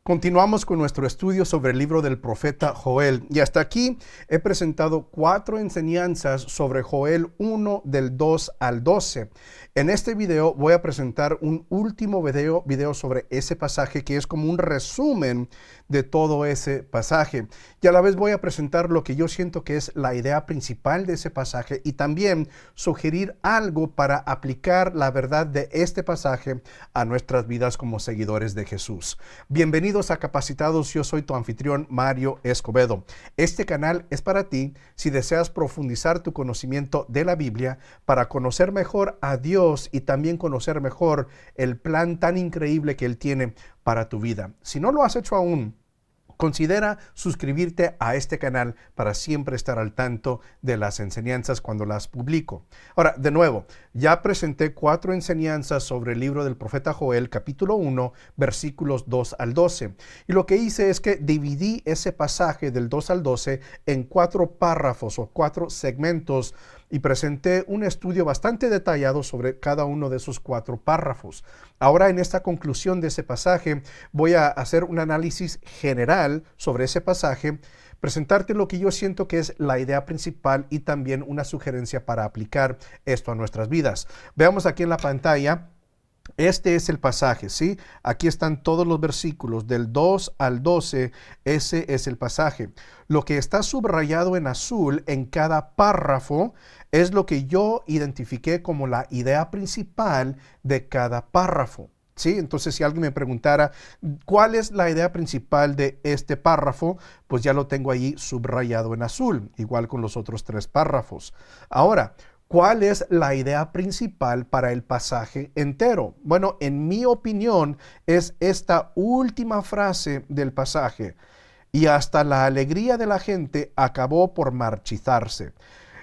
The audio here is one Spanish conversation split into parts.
Continuamos con nuestro estudio sobre el libro del profeta Joel y hasta aquí he presentado 4 enseñanzas sobre Joel 1 del 2 al 12. En este video voy a presentar un último video sobre ese pasaje que es como un resumen de todo ese pasaje. Y a la vez voy a presentar lo que yo siento que es la idea principal de ese pasaje y también sugerir algo para aplicar la verdad de este pasaje a nuestras vidas como seguidores de Jesús. Bienvenidos a Capacitados, yo soy tu anfitrión Mario Escobedo. Este canal es para ti si deseas profundizar tu conocimiento de la Biblia para conocer mejor a Dios y también conocer mejor el plan tan increíble que Él tiene para tu vida. Si no lo has hecho aún, considera suscribirte a este canal para siempre estar al tanto de las enseñanzas cuando las publico. Ahora, de nuevo, ya presenté 4 enseñanzas sobre el libro del profeta Joel, capítulo 1, versículos 2 al 12. Y lo que hice es que dividí ese pasaje del 2 al 12 en 4 párrafos o 4 segmentos y presenté un estudio bastante detallado sobre cada uno de esos 4 párrafos. Ahora, en esta conclusión de ese pasaje, voy a hacer un análisis general sobre ese pasaje, presentarte lo que yo siento que es la idea principal y también una sugerencia para aplicar esto a nuestras vidas. Veamos aquí en la pantalla. Este es el pasaje, ¿sí? Aquí están todos los versículos del 2 al 12, ese es el pasaje. Lo que está subrayado en azul en cada párrafo es lo que yo identifiqué como la idea principal de cada párrafo, ¿sí? Entonces, si alguien me preguntara, ¿cuál es la idea principal de este párrafo? Pues ya lo tengo ahí subrayado en azul, igual con los otros 3 párrafos. Ahora, ¿cuál es la idea principal para el pasaje entero? Bueno, en mi opinión, es esta última frase del pasaje. Y hasta la alegría de la gente acabó por marchitarse.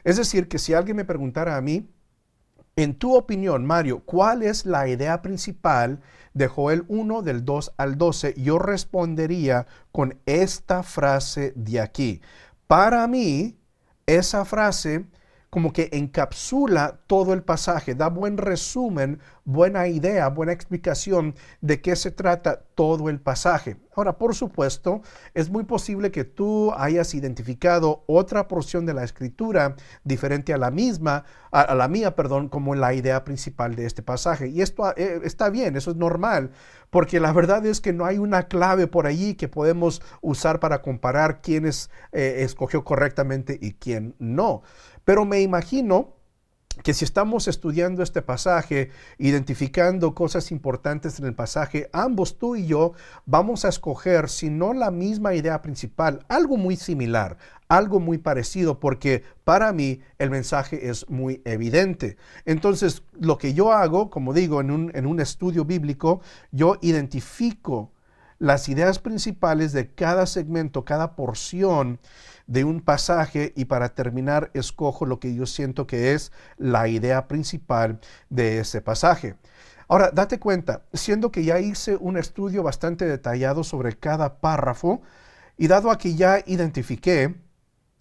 Es decir, que si alguien me preguntara a mí, en tu opinión, Mario, ¿cuál es la idea principal de Joel 1 del 2 al 12? Yo respondería con esta frase de aquí. Para mí, esa frase como que encapsula todo el pasaje, da buen resumen, buena idea, buena explicación de qué se trata todo el pasaje. Ahora, por supuesto, es muy posible que tú hayas identificado otra porción de la escritura diferente a la mía, como la idea principal de este pasaje. Y esto está bien, eso es normal, porque la verdad es que no hay una clave por allí que podemos usar para comparar quién escogió correctamente y quién no. Pero me imagino que si estamos estudiando este pasaje, identificando cosas importantes en el pasaje, ambos, tú y yo, vamos a escoger, si no la misma idea principal, algo muy similar, algo muy parecido, porque para mí el mensaje es muy evidente. Entonces, lo que yo hago, como digo, en un estudio bíblico, yo identifico las ideas principales de cada segmento, cada porción de un pasaje y para terminar escojo lo que yo siento que es la idea principal de ese pasaje. Ahora, date cuenta, siendo que ya hice un estudio bastante detallado sobre cada párrafo y dado a que ya identifiqué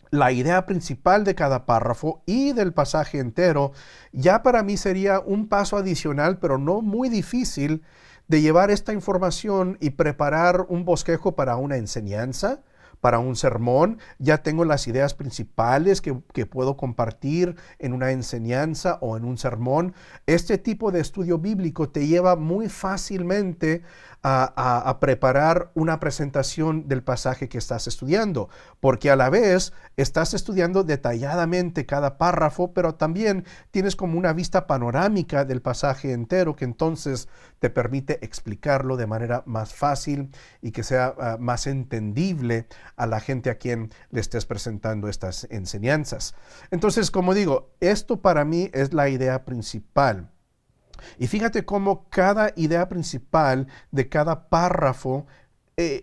la idea principal de cada párrafo y del pasaje entero, ya para mí sería un paso adicional, pero no muy difícil, de llevar esta información y preparar un bosquejo para una enseñanza, para un sermón. Ya tengo las ideas principales que puedo compartir en una enseñanza o en un sermón. Este tipo de estudio bíblico te lleva muy fácilmente a preparar una presentación del pasaje que estás estudiando, porque a la vez estás estudiando detalladamente cada párrafo, pero también tienes como una vista panorámica del pasaje entero que entonces te permite explicarlo de manera más fácil y que sea más entendible a la gente a quien le estés presentando estas enseñanzas. Entonces, como digo, esto para mí es la idea principal. Y fíjate cómo cada idea principal de cada párrafo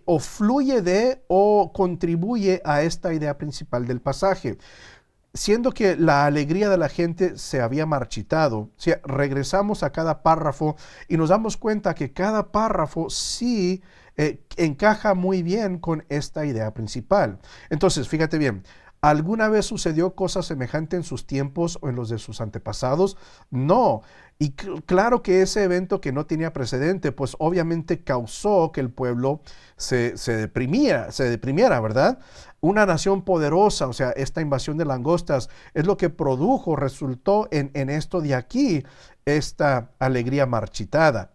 o fluye de o contribuye a esta idea principal del pasaje. Siendo que la alegría de la gente se había marchitado, o sea, regresamos a cada párrafo y nos damos cuenta que cada párrafo sí encaja muy bien con esta idea principal. Entonces, fíjate bien, ¿Alguna vez sucedió cosa semejante en sus tiempos o en los de sus antepasados? No. Y claro que ese evento que no tenía precedente, pues obviamente causó que el pueblo se deprimiera, ¿verdad? Una nación poderosa, o sea, esta invasión de langostas es lo que produjo, resultó en esto de aquí, esta alegría marchitada.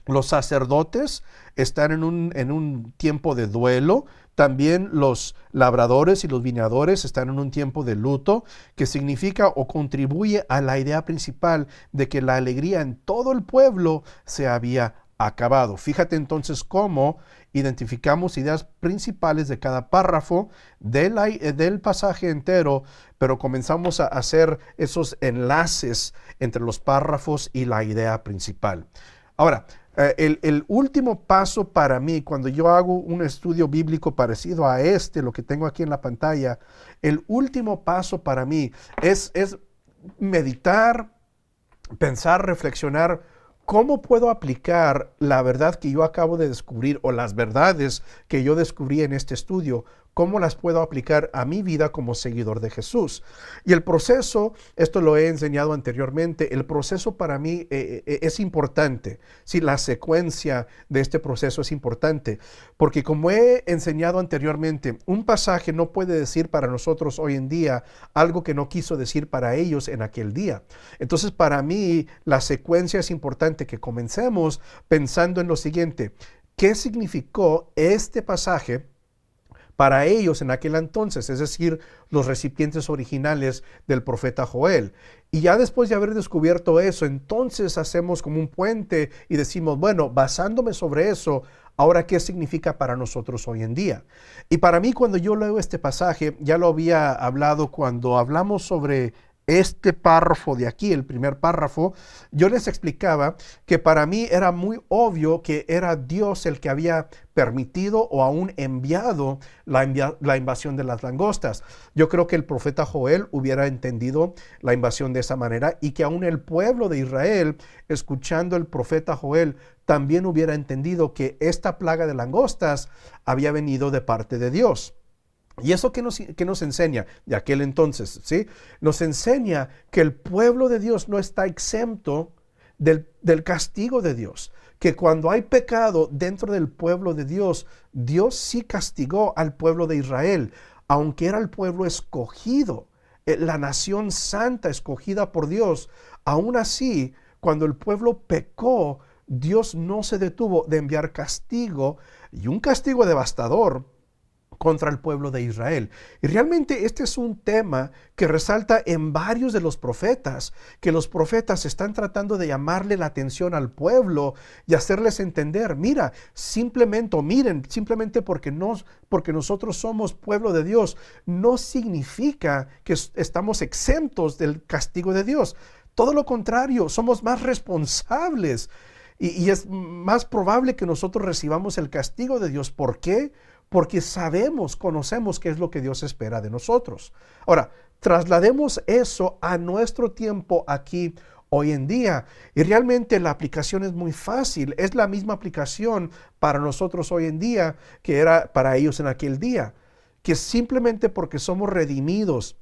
Los sacerdotes están en un tiempo de duelo. También los labradores y los viñadores están en un tiempo de luto, que significa o contribuye a la idea principal de que la alegría en todo el pueblo se había acabado. Fíjate entonces cómo identificamos ideas principales de cada párrafo del pasaje entero, pero comenzamos a hacer esos enlaces entre los párrafos y la idea principal. Ahora, el último paso para mí, cuando yo hago un estudio bíblico parecido a lo que tengo aquí en la pantalla, el último paso para mí es meditar, pensar, reflexionar, ¿cómo puedo aplicar la verdad que yo acabo de descubrir o las verdades que yo descubrí en este estudio? ¿Cómo las puedo aplicar a mi vida como seguidor de Jesús? Y el proceso, esto lo he enseñado anteriormente, el proceso para mí es importante. Sí, la secuencia de este proceso es importante, porque como he enseñado anteriormente, un pasaje no puede decir para nosotros hoy en día algo que no quiso decir para ellos en aquel día. Entonces, para mí, la secuencia es importante, que comencemos pensando en lo siguiente: ¿qué significó este pasaje para ellos en aquel entonces? Es decir, los recipientes originales del profeta Joel. Y ya después de haber descubierto eso, entonces hacemos como un puente y decimos, bueno, basándome sobre eso, ahora, ¿qué significa para nosotros hoy en día? Y para mí, cuando yo leo este pasaje, ya lo había hablado cuando hablamos sobre este párrafo de aquí, el primer párrafo, yo les explicaba que para mí era muy obvio que era Dios el que había permitido o aún enviado la invasión de las langostas. Yo creo que el profeta Joel hubiera entendido la invasión de esa manera, y que aún el pueblo de Israel, escuchando el profeta Joel, también hubiera entendido que esta plaga de langostas había venido de parte de Dios. ¿Y eso qué nos enseña de aquel entonces? ¿Sí? Nos enseña que el pueblo de Dios no está exento del castigo de Dios. Que cuando hay pecado dentro del pueblo de Dios, Dios sí castigó al pueblo de Israel, aunque era el pueblo escogido, la nación santa escogida por Dios. Aún así, cuando el pueblo pecó, Dios no se detuvo de enviar castigo, y un castigo devastador, contra el pueblo de Israel. Y realmente este es un tema que resalta en varios de los profetas, que los profetas están tratando de llamarle la atención al pueblo y hacerles entender, miren, simplemente porque nosotros somos pueblo de Dios, no significa que estamos exentos del castigo de Dios. Todo lo contrario, somos más responsables y es más probable que nosotros recibamos el castigo de Dios. ¿Por qué? Porque conocemos qué es lo que Dios espera de nosotros. Ahora, traslademos eso a nuestro tiempo aquí hoy en día, y realmente la aplicación es muy fácil. Es la misma aplicación para nosotros hoy en día que era para ellos en aquel día, que simplemente porque somos redimidos,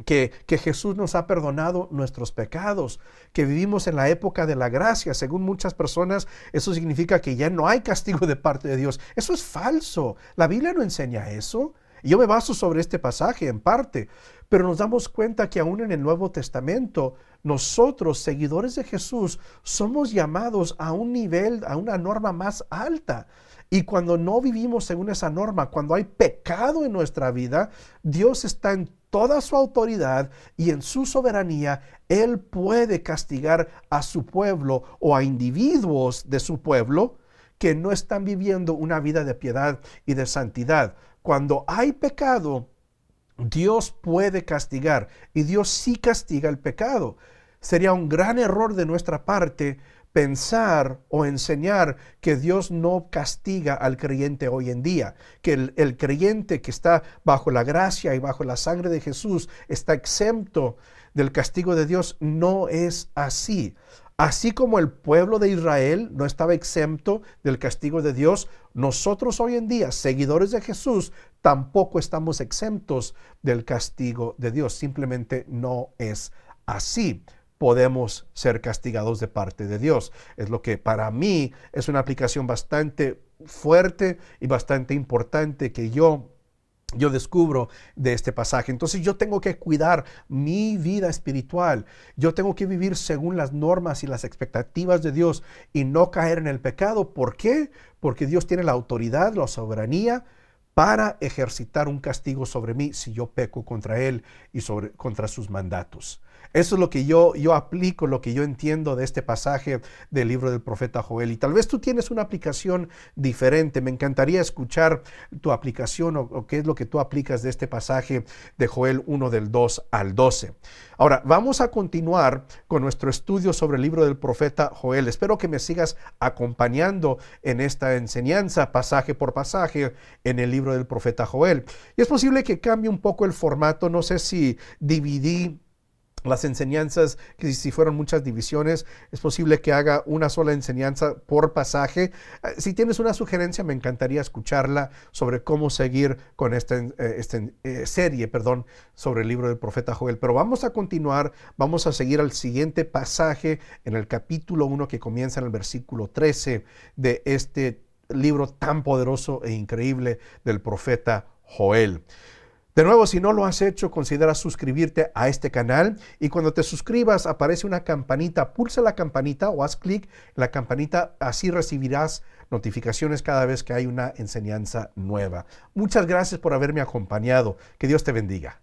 que Jesús nos ha perdonado nuestros pecados, que vivimos en la época de la gracia. Según muchas personas, eso significa que ya no hay castigo de parte de Dios. Eso es falso. La Biblia no enseña eso. Yo me baso sobre este pasaje en parte, pero nos damos cuenta que aún en el Nuevo Testamento, nosotros, seguidores de Jesús, somos llamados a un nivel, a una norma más alta. Y cuando no vivimos según esa norma, cuando hay pecado en nuestra vida, Dios está en toda su autoridad y en su soberanía. Él puede castigar a su pueblo o a individuos de su pueblo que no están viviendo una vida de piedad y de santidad. Cuando hay pecado, Dios puede castigar, y Dios sí castiga el pecado. Sería un gran error de nuestra parte pensar o enseñar que Dios no castiga al creyente hoy en día, que el creyente que está bajo la gracia y bajo la sangre de Jesús está exento del castigo de Dios. No es así. Así como el pueblo de Israel no estaba exento del castigo de Dios, nosotros hoy en día, seguidores de Jesús, tampoco estamos exentos del castigo de Dios. Simplemente no es así. Podemos ser castigados de parte de Dios. Es lo que para mí es una aplicación bastante fuerte y bastante importante que yo descubro de este pasaje. Entonces yo tengo que cuidar mi vida espiritual. Yo tengo que vivir según las normas y las expectativas de Dios y no caer en el pecado. ¿Por qué? Porque Dios tiene la autoridad, la soberanía para ejercitar un castigo sobre mí si yo peco contra Él y contra sus mandatos. Eso es lo que yo aplico, lo que yo entiendo de este pasaje del libro del profeta Joel. Y tal vez tú tienes una aplicación diferente. Me encantaría escuchar tu aplicación o qué es lo que tú aplicas de este pasaje de Joel 1 del 2 al 12. Ahora, vamos a continuar con nuestro estudio sobre el libro del profeta Joel. Espero que me sigas acompañando en esta enseñanza, pasaje por pasaje, en el libro del profeta Joel. Y es posible que cambie un poco el formato. No sé si dividí las enseñanzas, que si fueron muchas divisiones, es posible que haga una sola enseñanza por pasaje. Si tienes una sugerencia, me encantaría escucharla sobre cómo seguir con esta serie sobre el libro del profeta Joel. Pero vamos a continuar, vamos a seguir al siguiente pasaje en el capítulo 1 que comienza en el versículo 13 de este libro tan poderoso e increíble del profeta Joel. De nuevo, si no lo has hecho, considera suscribirte a este canal y cuando te suscribas aparece una campanita, pulsa la campanita o haz clic en la campanita, así recibirás notificaciones cada vez que hay una enseñanza nueva. Muchas gracias por haberme acompañado. Que Dios te bendiga.